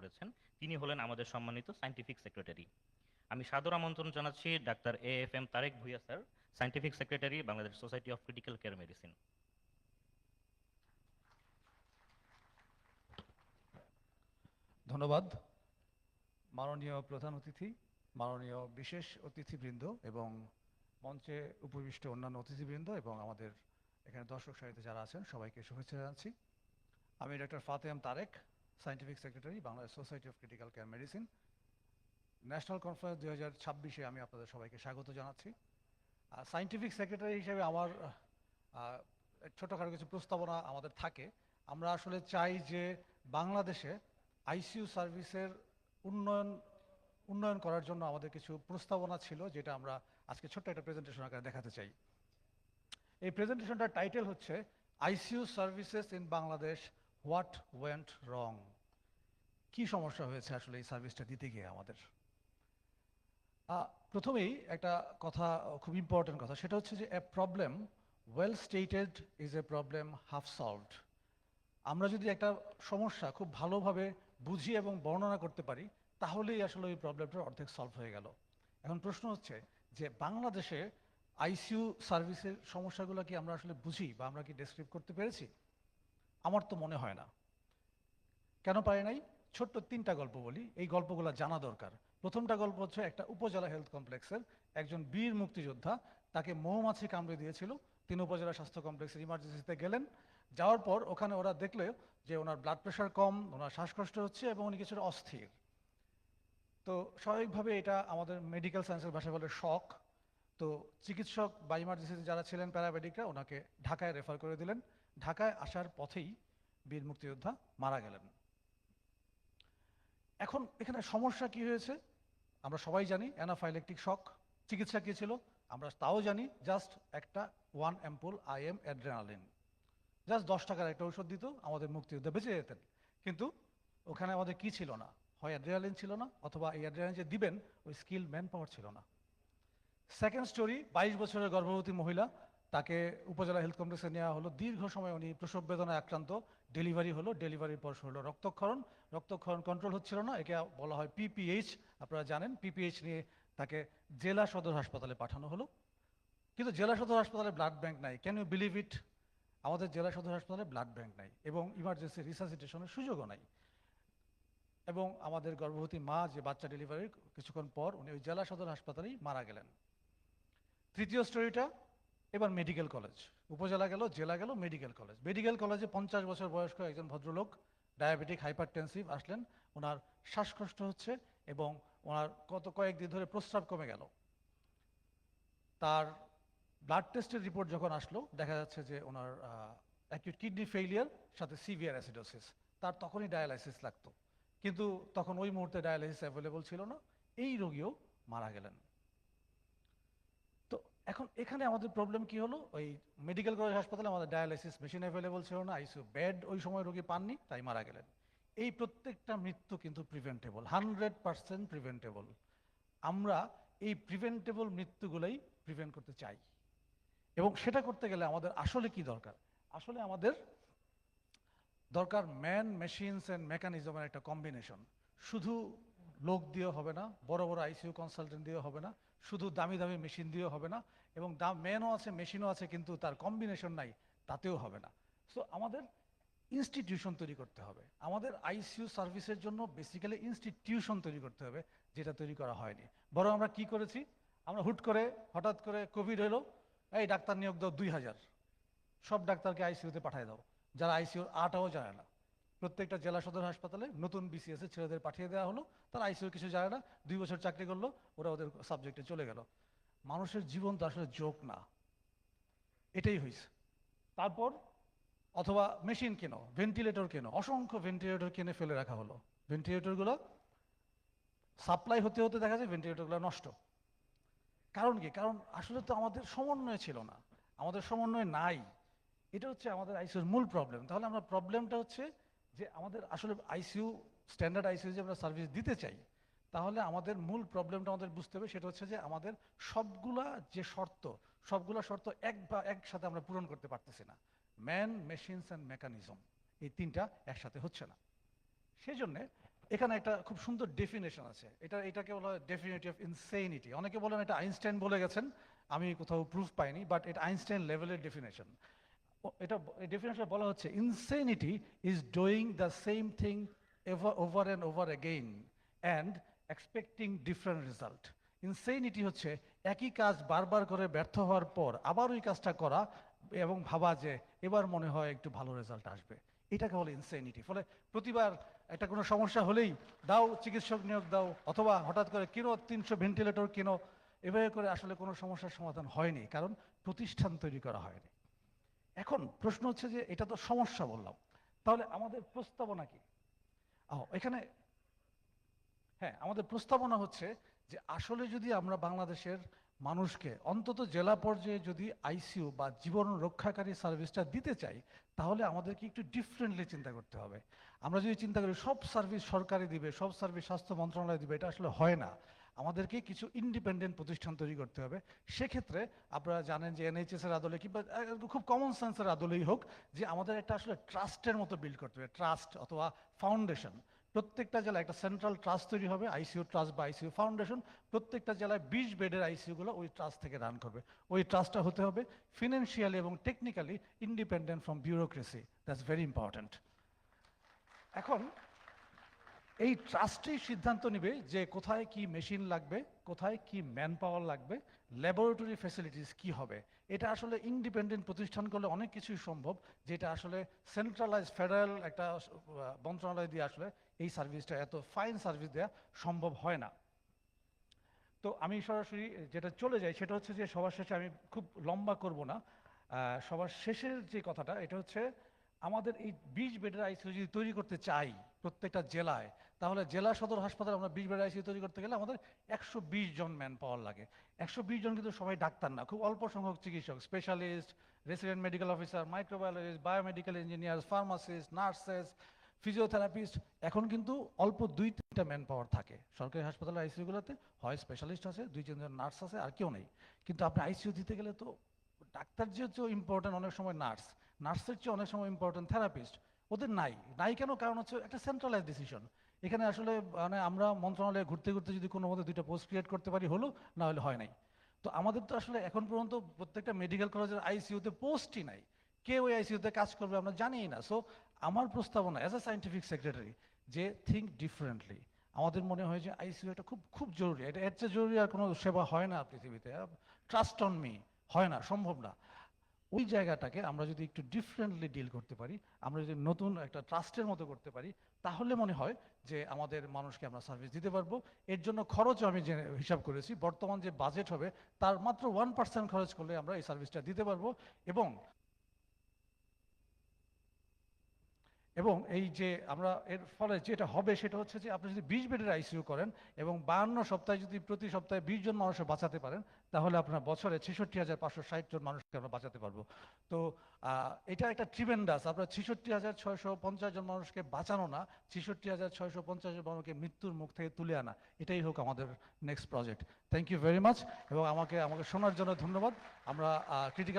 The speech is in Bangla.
করেছেন। তিনি হলেন আমাদের সম্মানিত সায়েন্টিফিক সেক্রেটারি। আমি সাদর আমন্ত্রণ জানাচ্ছি doctor AFM Tarek Bhuiyan sir, scientific secretary, Bangladesh society of critical care medicine. ধন্যবাদ মাননীয় প্রধান অতিথি, মাননীয় বিশেষ অতিথিবৃন্দ এবং মঞ্চে উপবিষ্ট অন্যান্য অতিথিবৃন্দ এবং আমাদের এখানে দর্শক সারিতে যারা আছেন সবাইকে শুভেচ্ছা জানাচ্ছি। আমি doctor Fateh M Tareq, scientific secretary, Bangladesh society of critical care medicine. National conference 2026-এ আমি আপনাদের সবাইকে স্বাগত জানাচ্ছি। সায়েন্টিফিক সেক্রেটারি হিসেবে আমার ছোটোখাটো কিছু প্রস্তাবনা আমাদের থাকে। আমরা আসলে চাই যে বাংলাদেশে আইসিইউ সার্ভিসের উন্নয়ন উন্নয়ন করার জন্য আমাদের কিছু প্রস্তাবনা ছিল, যেটা আমরা আজকে ছোট্ট একটা প্রেজেন্টেশন আকারে দেখাতে চাই। এই প্রেজেন্টেশনটার টাইটেল হচ্ছে ICU services in Bangladesh, what went রং। কি সমস্যা হয়েছে আসলে এই সার্ভিসটা দিতে গিয়ে আমাদের। প্রথমেই একটা কথা, খুব ইম্পর্টেন্ট কথা, সেটা হচ্ছে যে এ problem well stated is a problem half solved. আমরা যদি একটা সমস্যা খুব ভালোভাবে বুঝি এবং বর্ণনা করতে পারি, তাহলেই আসলে ওই প্রবলেমটার অর্ধেক সলভ হয়ে গেল। এখন প্রশ্ন হচ্ছে যে বাংলাদেশে আইসিইউ সার্ভিসের সমস্যাগুলো কি আমরা আসলে বুঝি বা আমরা কি ডেসক্রাইব করতে পেরেছি? আমার তো মনে হয় না। কেন পারি নাই? ছোট্ট 3টা গল্প বলি, এই গল্পগুলো জানা দরকার। প্রথমটা গল্প হচ্ছে একটা উপজেলা হেলথ কমপ্লেক্সের একজন বীর মুক্তিযোদ্ধা, তাকে মৌমাছি কামড়ে দিয়েছিল। তিনি উপজেলা স্বাস্থ্য কমপ্লেক্সের ইমার্জেন্সিতে গেলেন। যাওয়ার পর ওখানে ওরা দেখলে যে ওনার ব্লাড প্রেশার কম, ওনার শ্বাসকষ্ট হচ্ছে এবং উনি কিছুটা অস্থির। তো স্বাভাবিকভাবে এটা আমাদের মেডিকেল সায়েন্সের ভাষায় বলে শক। তো চিকিৎসক বা ইমার্জেন্সিতে যারা ছিলেন প্যারামেডিকরা ওনাকে ঢাকায় রেফার করে দিলেন। ঢাকায় আসার পথেই বীর মুক্তিযোদ্ধা মারা গেলেন। এখন এখানে সমস্যা কি হয়েছে আমরা সবাই জানি, অ্যানাফাইলেকটিক শক। চিকিৎসা কি ছিল আমরা তাও জানি, জাস্ট একটা 1 অ্যাম্পুল IM অ্যাড্রেনালিন, জাস্ট 10 টাকার একটা ঔষধ দিত, আমাদের মুক্তিযোদ্ধা বেঁচে যেতেন। কিন্তু ওখানে আমাদের কি ছিল না? হয় অ্যাড্রেনালিন ছিল না, অথবা এই অ্যাড্রেনালিন যে দিবেন ওই স্কিল ম্যান পাওয়ার ছিল না। সেকেন্ড স্টোরি, 22 বছরের গর্ভবতী মহিলা, তাকে উপজেলা হেলথ কমপ্লেক্সে নেওয়া হলো। দীর্ঘ সময় উনি প্রসব বেদনায় আক্রান্ত। ডেলিভারি হলো, ডেলিভারির পর হলো রক্তক্ষরণ। রক্তক্ষরণ কন্ট্রোল হচ্ছিল না, একে বলা হয় PPH। আপনারা জানেন PPH নিয়ে তাকে জেলা সদর হাসপাতালে পাঠানো হলো। কিন্তু জেলা সদর হাসপাতালে ব্লাড ব্যাংক নাই। Can you believe it? আমাদের জেলা সদর হাসপাতালে ব্লাড ব্যাংক নাই এবং ইমার্জেন্সি রিসাসিটেশনের সুযোগও নাই। এবং আমাদের গর্ভবতী মা যে বাচ্চা ডেলিভারির কিছুক্ষণ পর উনি ওই জেলা সদর হাসপাতালেই মারা গেলেন। তৃতীয় স্টোরিটা, এবার মেডিকেল কলেজ। উপজেলা গেল, জেলা গেল, মেডিকেল কলেজ। মেডিকেল কলেজে 50 বছর বয়স্ক একজন ভদ্রলোক, ডায়াবেটিক হাইপারটেনসিভ, আসলেন। ওনার শ্বাসকষ্ট হচ্ছে এবং ওনার কয়েকদিন ধরে প্রস্রাব কমে গেল। তার ব্লাড টেস্টের রিপোর্ট যখন আসলো, দেখা যাচ্ছে যে ওনার অ্যাকিউট কিডনি ফেইলিয়ার সাথে সিভিয়ার অ্যাসিডোসিস। তার তখনই ডায়ালাইসিস লাগতো, কিন্তু তখন ওই মুহূর্তে ডায়ালাইসিস অ্যাভেলেবল ছিল না। এই রোগীও মারা গেলেন। তো এখন এখানে আমাদের প্রবলেম কি হলো? ওই মেডিকেল কলেজ হাসপাতালে আমাদের ডায়ালাইসিস মেশিন অ্যাভেলেবল ছিল না, আইসিইউ বেড ওই সময় রোগী পাননি, তাই মারা গেলেন। এই প্রত্যেকটা মৃত্যু কিন্তু প্রিভেন্টেবল, 100% প্রিভেন্টেবল। আমরা এই প্রিভেন্টেবল মৃত্যুগুলোই প্রিভেন্ট করতে চাই, এবং সেটা করতে গেলে আমাদের আসলে কি দরকার? আসলে আমাদের দরকার ম্যান মেশিনস অ্যান্ড মেকানিজমের একটা কম্বিনেশন। শুধু লোক দিয়ে হবে না, বড় বড় আইসিইউ কনসালটেন্ট দিয়ে হবে না, শুধু দামি দামি মেশিন দিয়ে হবে না, এবং ম্যানও আছে মেশিনও আছে কিন্তু তার কম্বিনেশন নাই, তাতেও হবে না। সো আমাদের ইনস্টিটিউশন তৈরি করতে হবে। আমাদের আইসিইউ সার্ভিসের জন্য বেসিক্যালি ইনস্টিটিউশন তৈরি করতে হবে, যেটা তৈরি করা হয়নি। বরং আমরা কি করেছি? আমরা হঠাৎ করে কোভিড হলো, এই ডাক্তার নিয়োগ দাও 2000, সব ডাক্তারকে আইসিইউতে পাঠিয়ে দাও। যারা আইসিইউর আটাও জানে না, প্রত্যেকটা জেলা সদর হাসপাতালে নতুন BCS এর ছেলেদের পাঠিয়ে দেওয়া হলো। তারা আইসিইউ কিছু জানে না, 2 বছর চাকরি করলো, ওরা ওদের সাবজেক্টে চলে গেল। মানুষের জীবন তো আসলে জোক না, এটাই হয়েছে। তারপর অথবা মেশিন কেনো, ভেন্টিলেটর কেনো, অসংখ্য ভেন্টিলেটর কিনে ফেলে রাখা হলো। ভেন্টিলেটরগুলো সাপ্লাই হতে হতে দেখা যায় ভেন্টিলেটরগুলো নষ্ট। কারণ কি? কারণ আসলে তো আমাদের সমন্বয় ছিল না, আমাদের সমন্বয় নাই। এটা হচ্ছে আমাদের আইসিইউর মূল প্রবলেম। তাহলে আমরা প্রবলেমটা হচ্ছে যে আমাদের আসলে আইসিইউ, স্ট্যান্ডার্ড আইসিইউ যে আমরা সার্ভিস দিতে চাই, তাহলে আমাদের মূল প্রবলেমটা আমাদের বুঝতে হবে। সেটা হচ্ছে যে আমাদের সবগুলা যে শর্ত, সবগুলা শর্ত একসাথে আমরা পূরণ করতে পারতেছি না। ম্যান মেশিনস অ্যান্ড মেকানিজম, এই 3টা একসাথে হচ্ছে না। সেই জন্যে এখানে একটা খুব সুন্দর ডেফিনেশন আছে, এটাকে বলা হয় ডেফিনিটি অফ ইনসেনিটি। অনেকে বলেন এটা আইনস্টাইন বলে গেছেন, আমি কোথাও প্রুফ পাইনি, বাট এটা আইনস্টাইন লেভেলের ডেফিনেশন। এটা ডেফিনেশন বলা হচ্ছে insanity is doing the same thing over and over again and expecting different result. Insanity হচ্ছে একই কাজ বারবার করে ব্যর্থ হওয়ার পর আবার ওই কাজটা করা এবং ভাবা যে এবার মনে হয় একটু ভালো রেজাল্ট আসবে, এটাকে বলে ইনসেনিটি। ফলে প্রতিবার একটা কোনো সমস্যা হলেই দাও চিকিৎসক নিয়োগ দাও, অথবা হঠাৎ করে কিনো 300 ভেন্টিলেটর কিনো, এভাবে করে আসলে কোনো সমস্যার সমাধান হয়নি, কারণ প্রতিষ্ঠান তৈরি করা হয়নি। এখন প্রশ্ন হচ্ছে যে এটা তো সমস্যা বললাম, তাহলে আমাদের প্রস্তাবনা কি? এখানে হ্যাঁ, আমাদের প্রস্তাবনা হচ্ছে যে আসলে যদি আমরা বাংলাদেশের মানুষকে অন্তত জেলা পর্যায়ে যদি আইসিইউ বা জীবন রক্ষাকারী সার্ভিসটা দিতে চাই, তাহলে আমাদেরকে একটু ডিফারেন্টলি চিন্তা করতে হবে। আমরা যদি চিন্তা করি সব সার্ভিস সরকারি দিবে, সব সার্ভিস স্বাস্থ্য মন্ত্রণালয় দিবে, এটা আসলে হয় না। আমাদেরকে কিছু ইন্ডিপেন্ডেন্ট প্রতিষ্ঠান তৈরি করতে হবে। সেক্ষেত্রে আপনারা জানেন যে এনএইচএস এর আদলে কিংবা খুব কমন সেন্সের আদলেই হোক, যে আমাদের একটা আসলে ট্রাস্টের মতো বিল্ড করতে হবে, ট্রাস্ট অথবা ফাউন্ডেশন। প্রত্যেকটা জেলায় একটা সেন্ট্রাল ট্রাস্ট তৈরি হবে, আইসিইউ ট্রাস্ট বা আইসিইউ ফাউন্ডেশন। প্রত্যেকটা জেলায় 20 বেডের আইসিইউগুলো ওই ট্রাস্ট থেকে রান করবে। ওই ট্রাস্টটা হতে হবে ফিনান্সিয়ালি এবং technically independent from bureaucracy. That's very important. এখন এই ট্রাস্টেই সিদ্ধান্ত নেবে যে কোথায় কি মেশিন লাগবে, কোথায় কি ম্যান পাওয়ার লাগবে, ল্যাবরেটরি ফ্যাসিলিটিস কি হবে। এটা আসলে ইন্ডিপেন্ডেন্ট প্রতিষ্ঠান করলে অনেক কিছুই সম্ভব, যেটা আসলে সেন্ট্রালাইজ ফেডারেল একটা মন্ত্রণালয় দিয়ে আসলে এই সার্ভিসটা এত ফাইন সার্ভিস দেওয়া সম্ভব হয় না। তো আমি সরাসরি যেটা চলে যাই সেটা হচ্ছে যে সবার শেষে, আমি খুব লম্বা করব না, সবার শেষের যে কথাটা এটা হচ্ছে আমাদের এই 20 বেডের আইসিইউ যদি তৈরি করতে চাই প্রত্যেকটা জেলায়, তাহলে জেলা সদর হাসপাতালে আমরা 20 বেডের আইসিইউ তৈরি করতে গেলে আমাদের 120 জন ম্যান পাওয়ার লাগে। 120 জন কিন্তু সবাই ডাক্তার না, খুব অল্প সংখ্যক চিকিৎসক, specialist, resident medical officer, microbiologist, biomedical engineer, pharmacist, nurses, physiotherapist. এখন কিন্তু অল্প 2-3টা ম্যান পাওয়ার থাকে সরকারি হাসপাতালের আইসিইউগুলোতে, হয় স্পেশালিস্ট আছে, 2-3 জন নার্স আছে, আর কেউ নেই। কিন্তু আপনি আইসিইউ দিতে গেলে তো ডাক্তার যেহেতু ইম্পর্টেন্ট, অনেক সময় নার্সের চেয়ে অনেক সময় ইম্পর্টেন্ট থেরাপিস্ট। ওদের নাই কেন? কারণ হচ্ছে একটা সেন্ট্রালাইজ ডিসিশন। এখানে আসলে মানে আমরা মন্ত্রণালয়ে ঘুরতে ঘুরতে যদি কোনো মতে 2টা পোস্ট ক্রিয়েট করতে পারি হলো, না হলে হয় নাই। তো আমাদের তো আসলে এখন পর্যন্ত প্রত্যেকটা মেডিকেল কলেজের আইসিইউতে পোস্টই নাই, কে ওই আইসিইউতে কাজ করবে আমরা জানিই না। সো আমার প্রস্তাবনা অ্যাজ এ সায়েন্টিফিক সেক্রেটারি, যে থিঙ্ক ডিফারেন্টলি। আমাদের মনে হয় যে আইসিইউ এটা খুব খুব জরুরি, এটা এর চেয়ে জরুরি আর কোনো সেবা হয় না পৃথিবীতে। ট্রাস্ট অন মি, হয় না, সম্ভব না। ওই জায়গাটাকে আমরা যদি একটু ডিফারেন্টলি ডিল করতে পারি, আমরা যদি নতুন একটা ট্রাস্টের মতো করতে পারি, তাহলে মনে হয় যে আমাদের মানুষকে আমরা সার্ভিস দিতে পারবো। এর জন্য খরচও আমি যে হিসাব করেছি, বর্তমান যে বাজেট হবে তার মাত্র 1% খরচ করলে আমরা এই সার্ভিসটা দিতে পারবো। এবং এবং এই যে আমরা এর ফলে যেটা হবে সেটা হচ্ছে যে আপনি যদি 20 বেডের আইসিইউ করেন এবং 52 সপ্তাহে যদি প্রতি সপ্তাহে 20 জন মানুষকে বাঁচাতে পারেন, তাহলে আপনার বছরে 66,560 জন মানুষকে আমরা বাঁচাতে পারবো। তো এটা একটা ট্রিমেন্ডাস, আপনার 66,650 জন মানুষকে বাঁচানো না, 66,650 জন মানুষকে মৃত্যুর মুখ থেকে তুলে আনা, এটাই হোক আমাদের next project. Thank you very much, এবং আমাকে শোনার জন্য ধন্যবাদ। আমরা ক্রিটিক্যাল